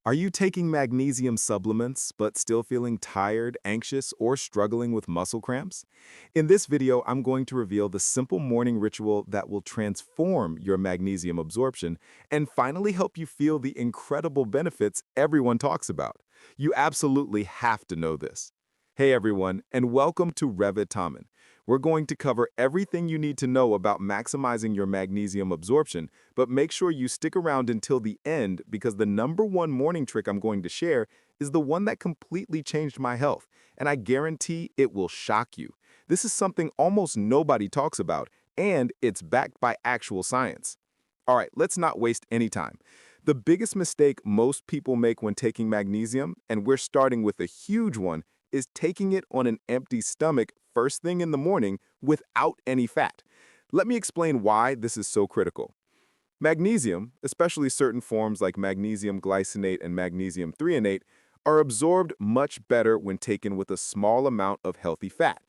Are you taking magnesium supplements but still feeling tired, anxious, or struggling with muscle cramps? In this video, I'm going to reveal the simple morning ritual that will transform your magnesium absorption and finally help you feel the incredible benefits everyone talks about. You absolutely have to know this. Hey everyone, and welcome to Revitamen. We're going to cover everything you need to know about maximizing your magnesium absorption, but make sure you stick around until the end because the #1 morning trick I'm going to share is the one that completely changed my health, and I guarantee it will shock you. This is something almost nobody talks about, and it's backed by actual science. All right, let's not waste any time. The biggest mistake most people make when taking magnesium, and we're starting with a huge one, is taking it on an empty stomach first thing in the morning without any fat. Let me explain why this is so critical. Magnesium, especially certain forms like magnesium glycinate and magnesium threonate, are absorbed much better when taken with a small amount of healthy fat.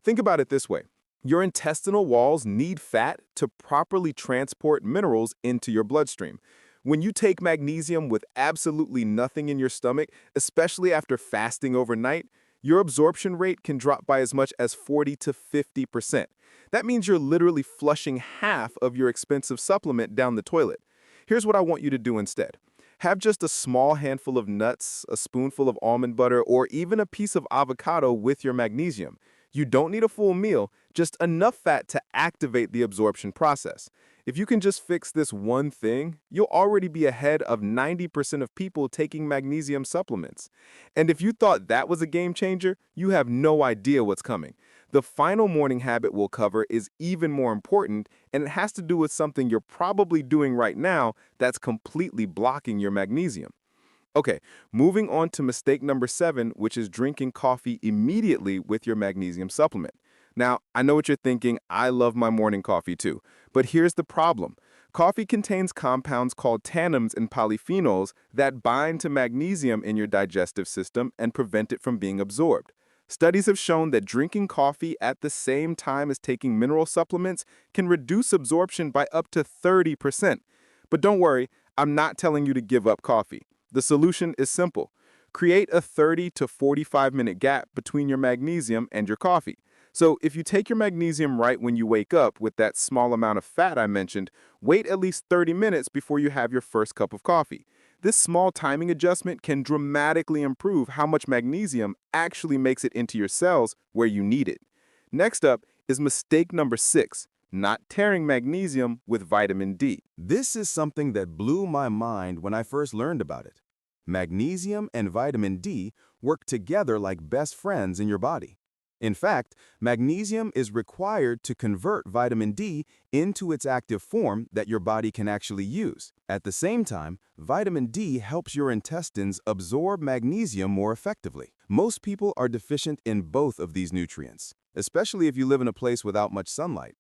Think about it this way. Your intestinal walls need fat to properly transport minerals into your bloodstream. When you take magnesium with absolutely nothing in your stomach, especially after fasting overnight, your absorption rate can drop by as much as 40 to 50%. That means you're literally flushing half of your expensive supplement down the toilet. Here's what I want you to do instead. Have just a small handful of nuts, a spoonful of almond butter, or even a piece of avocado with your magnesium. You don't need a full meal, just enough fat to activate the absorption process. If you can just fix this one thing, you'll already be ahead of 90% of people taking magnesium supplements. And if you thought that was a game changer, you have no idea what's coming. The final morning habit we'll cover is even more important, and it has to do with something you're probably doing right now that's completely blocking your magnesium. Okay, moving on to mistake #7, which is drinking coffee immediately with your magnesium supplement. Now, I know what you're thinking, I love my morning coffee too, but here's the problem. Coffee contains compounds called tannins and polyphenols that bind to magnesium in your digestive system and prevent it from being absorbed. Studies have shown that drinking coffee at the same time as taking mineral supplements can reduce absorption by up to 30%. But don't worry, I'm not telling you to give up coffee. The solution is simple. Create a 30 to 45-minute gap between your magnesium and your coffee. So if you take your magnesium right when you wake up with that small amount of fat I mentioned, wait at least 30 minutes before you have your first cup of coffee. This small timing adjustment can dramatically improve how much magnesium actually makes it into your cells where you need it. Next up is mistake #6, not tearing magnesium with vitamin D. This is something that blew my mind when I first learned about it. Magnesium and vitamin D work together like best friends in your body. In fact, magnesium is required to convert vitamin D into its active form that your body can actually use. At the same time, vitamin D helps your intestines absorb magnesium more effectively. Most people are deficient in both of these nutrients, especially if you live in a place without much sunlight.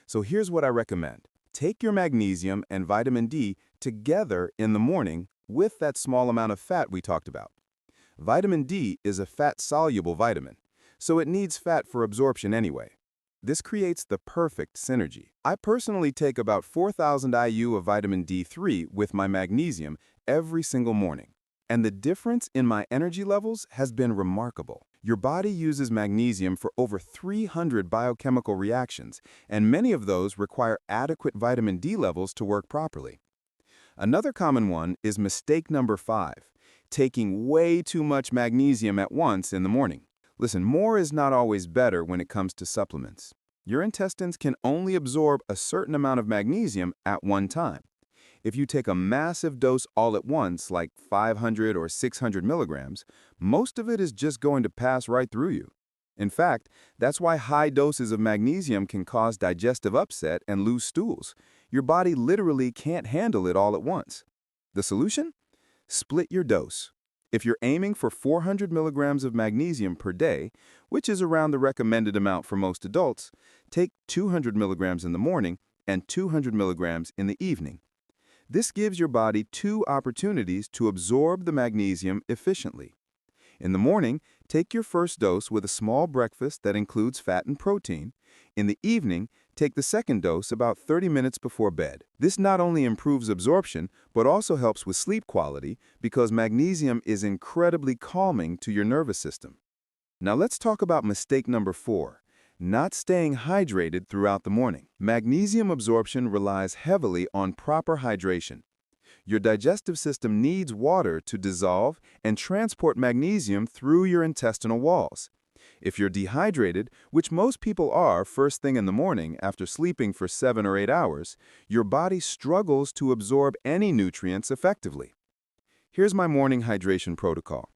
So here's what I recommend. Take your magnesium and vitamin D together in the morning with that small amount of fat we talked about. Vitamin D is a fat-soluble vitamin, so it needs fat for absorption anyway. This creates the perfect synergy. I personally take about 4,000 IU of vitamin D3 with my magnesium every single morning, and the difference in my energy levels has been remarkable. Your body uses magnesium for over 300 biochemical reactions, and many of those require adequate vitamin D levels to work properly. Another common one is mistake #5, taking way too much magnesium at once in the morning. Listen, more is not always better when it comes to supplements. Your intestines can only absorb a certain amount of magnesium at one time. If you take a massive dose all at once, like 500 or 600 milligrams, most of it is just going to pass right through you. In fact, that's why high doses of magnesium can cause digestive upset and loose stools. Your body literally can't handle it all at once. The solution? Split your dose. If you're aiming for 400 milligrams of magnesium per day, which is around the recommended amount for most adults, take 200 milligrams in the morning and 200 milligrams in the evening. This gives your body two opportunities to absorb the magnesium efficiently. In the morning, take your first dose with a small breakfast that includes fat and protein. In the evening, Take the second dose about 30 minutes before bed. This not only improves absorption, but also helps with sleep quality because magnesium is incredibly calming to your nervous system. Now let's talk about mistake number 4, not staying hydrated throughout the morning. Magnesium absorption relies heavily on proper hydration. Your digestive system needs water to dissolve and transport magnesium through your intestinal walls. If you're dehydrated, which most people are first thing in the morning after sleeping for 7 or 8 hours, your body struggles to absorb any nutrients effectively. Here's my morning hydration protocol.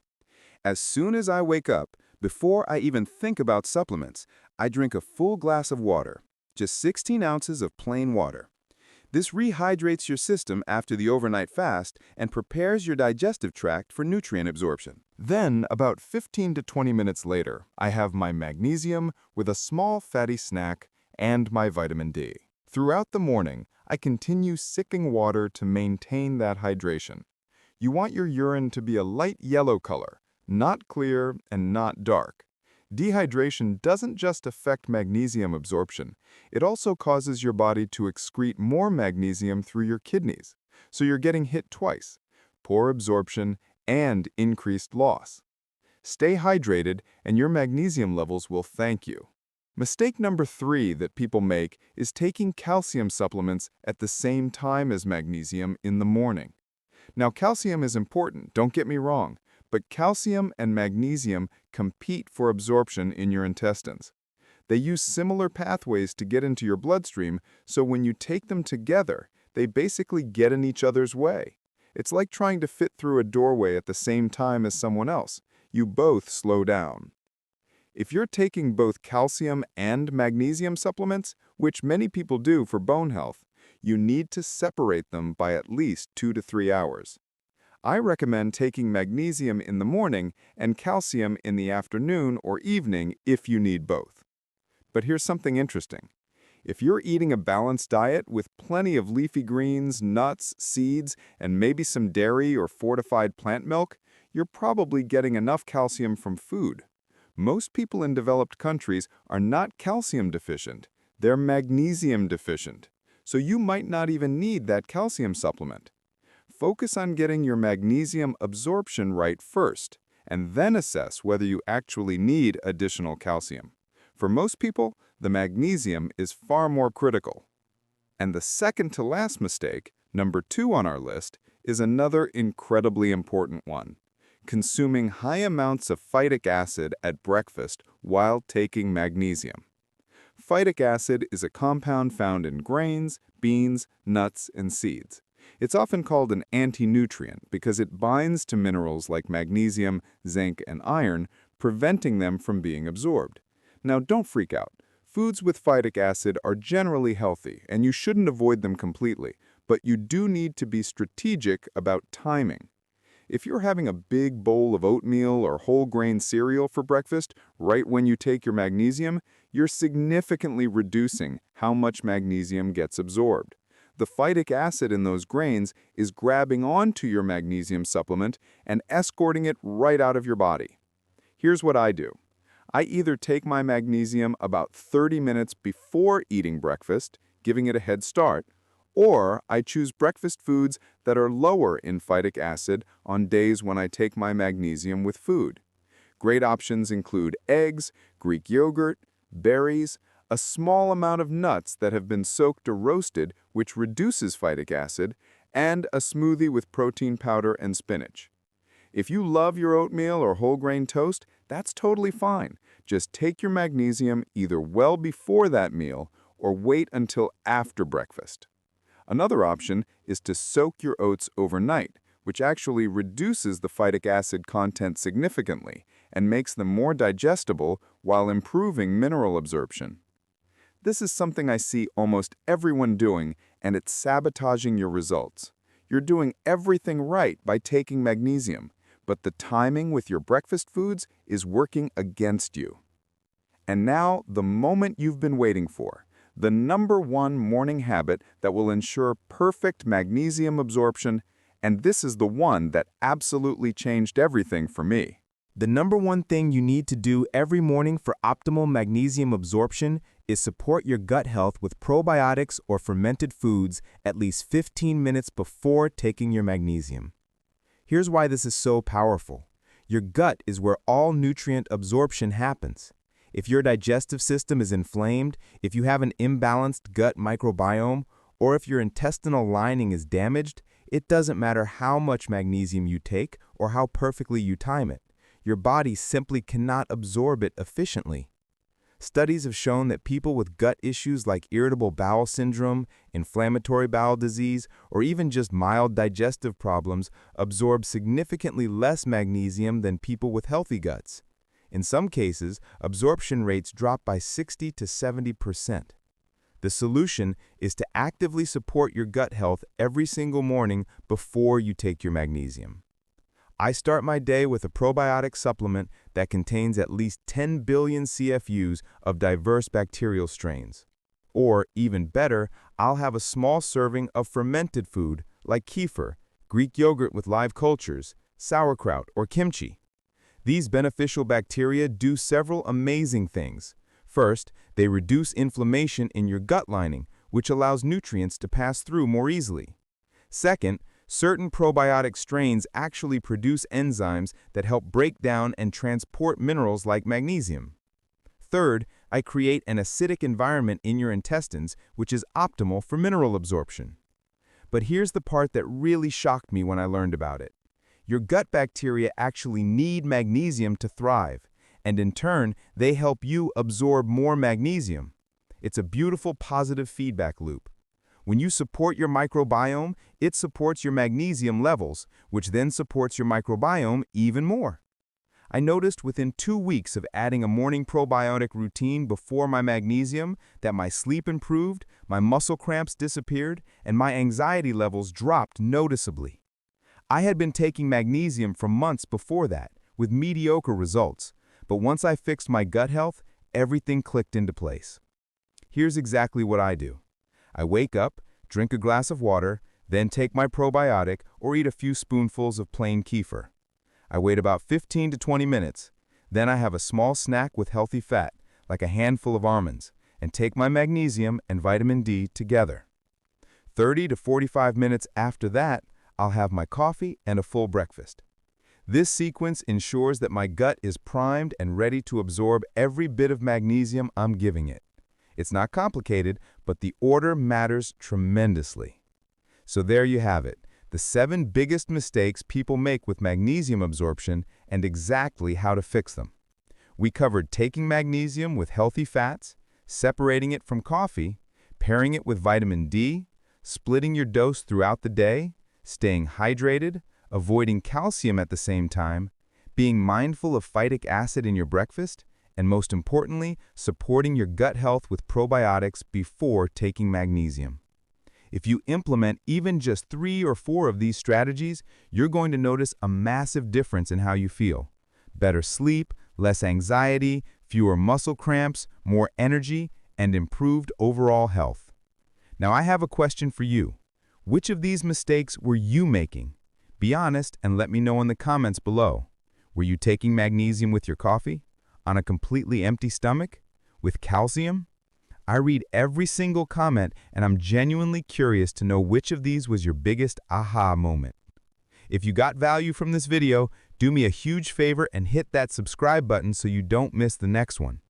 As soon as I wake up, before I even think about supplements, I drink a full glass of water, just 16 ounces of plain water. This rehydrates your system after the overnight fast and prepares your digestive tract for nutrient absorption. Then, about 15 to 20 minutes later, I have my magnesium with a small fatty snack and my vitamin D. Throughout the morning, I continue sipping water to maintain that hydration. You want your urine to be a light yellow color, not clear and not dark. Dehydration doesn't just affect magnesium absorption, it also causes your body to excrete more magnesium through your kidneys, so you're getting hit twice: poor absorption and increased loss. Stay hydrated and your magnesium levels will thank you. Mistake number 3 that people make is taking calcium supplements at the same time as magnesium in the morning. Now, calcium is important, don't get me wrong, but calcium and magnesium compete for absorption in your intestines. They use similar pathways to get into your bloodstream, so when you take them together, they basically get in each other's way. It's like trying to fit through a doorway at the same time as someone else. You both slow down. If you're taking both calcium and magnesium supplements, which many people do for bone health, you need to separate them by at least 2 to 3 hours. I recommend taking magnesium in the morning and calcium in the afternoon or evening if you need both. But here's something interesting. If you're eating a balanced diet with plenty of leafy greens, nuts, seeds, and maybe some dairy or fortified plant milk, you're probably getting enough calcium from food. Most people in developed countries are not calcium deficient, they're magnesium deficient. So you might not even need that calcium supplement. Focus on getting your magnesium absorption right first, and then assess whether you actually need additional calcium. For most people, the magnesium is far more critical. And the second to last mistake, number 2 on our list, is another incredibly important one: consuming high amounts of phytic acid at breakfast while taking magnesium. Phytic acid is a compound found in grains, beans, nuts, and seeds. It's often called an anti-nutrient because it binds to minerals like magnesium, zinc, and iron, preventing them from being absorbed. Now, don't freak out. Foods with phytic acid are generally healthy, and you shouldn't avoid them completely, but you do need to be strategic about timing. If you're having a big bowl of oatmeal or whole grain cereal for breakfast right when you take your magnesium, you're significantly reducing how much magnesium gets absorbed. The phytic acid in those grains is grabbing onto your magnesium supplement and escorting it right out of your body. Here's what I do. I either take my magnesium about 30 minutes before eating breakfast, giving it a head start, or I choose breakfast foods that are lower in phytic acid on days when I take my magnesium with food. Great options include eggs, Greek yogurt, berries, a small amount of nuts that have been soaked or roasted, which reduces phytic acid, and a smoothie with protein powder and spinach. If you love your oatmeal or whole grain toast, that's totally fine. Just take your magnesium either well before that meal or wait until after breakfast. Another option is to soak your oats overnight, which actually reduces the phytic acid content significantly and makes them more digestible while improving mineral absorption. This is something I see almost everyone doing, and it's sabotaging your results. You're doing everything right by taking magnesium, but the timing with your breakfast foods is working against you. And now, the moment you've been waiting for. The number 1 morning habit that will ensure perfect magnesium absorption, and this is the one that absolutely changed everything for me. The number 1 thing you need to do every morning for optimal magnesium absorption is support your gut health with probiotics or fermented foods at least 15 minutes before taking your magnesium. Here's why this is so powerful. Your gut is where all nutrient absorption happens. If your digestive system is inflamed, if you have an imbalanced gut microbiome, or if your intestinal lining is damaged, it doesn't matter how much magnesium you take or how perfectly you time it. Your body simply cannot absorb it efficiently. Studies have shown that people with gut issues like irritable bowel syndrome, inflammatory bowel disease, or even just mild digestive problems absorb significantly less magnesium than people with healthy guts. In some cases, absorption rates drop by 60 to 70%. The solution is to actively support your gut health every single morning before you take your magnesium. I start my day with a probiotic supplement that contains at least 10 billion CFUs of diverse bacterial strains. Or, even better, I'll have a small serving of fermented food like kefir, Greek yogurt with live cultures, sauerkraut, or kimchi. These beneficial bacteria do several amazing things. First, they reduce inflammation in your gut lining, which allows nutrients to pass through more easily. Second, certain probiotic strains actually produce enzymes that help break down and transport minerals like magnesium. Third, I create an acidic environment in your intestines, which is optimal for mineral absorption. But here's the part that really shocked me when I learned about it. Your gut bacteria actually need magnesium to thrive, and in turn, they help you absorb more magnesium. It's a beautiful positive feedback loop. When you support your microbiome, it supports your magnesium levels, which then supports your microbiome even more. I noticed within 2 weeks of adding a morning probiotic routine before my magnesium that my sleep improved, my muscle cramps disappeared, and my anxiety levels dropped noticeably. I had been taking magnesium for months before that, with mediocre results, but once I fixed my gut health, everything clicked into place. Here's exactly what I do. I wake up, drink a glass of water, then take my probiotic or eat a few spoonfuls of plain kefir. I wait about 15 to 20 minutes. Then I have a small snack with healthy fat, like a handful of almonds, and take my magnesium and vitamin D together. 30 to 45 minutes after that, I'll have my coffee and a full breakfast. This sequence ensures that my gut is primed and ready to absorb every bit of magnesium I'm giving it. It's not complicated, but the order matters tremendously. So there you have it, the 7 biggest mistakes people make with magnesium absorption and exactly how to fix them. We covered taking magnesium with healthy fats, separating it from coffee, pairing it with vitamin D, splitting your dose throughout the day, staying hydrated, avoiding calcium at the same time, being mindful of phytic acid in your breakfast, and most importantly, supporting your gut health with probiotics before taking magnesium. If you implement even just 3 or 4 of these strategies, you're going to notice a massive difference in how you feel. Better sleep, less anxiety, fewer muscle cramps, more energy, and improved overall health. Now I have a question for you. Which of these mistakes were you making? Be honest and let me know in the comments below. Were you taking magnesium with your coffee? On a completely empty stomach? With calcium? I read every single comment and I'm genuinely curious to know which of these was your biggest aha moment. If you got value from this video, do me a huge favor and hit that subscribe button so you don't miss the next one.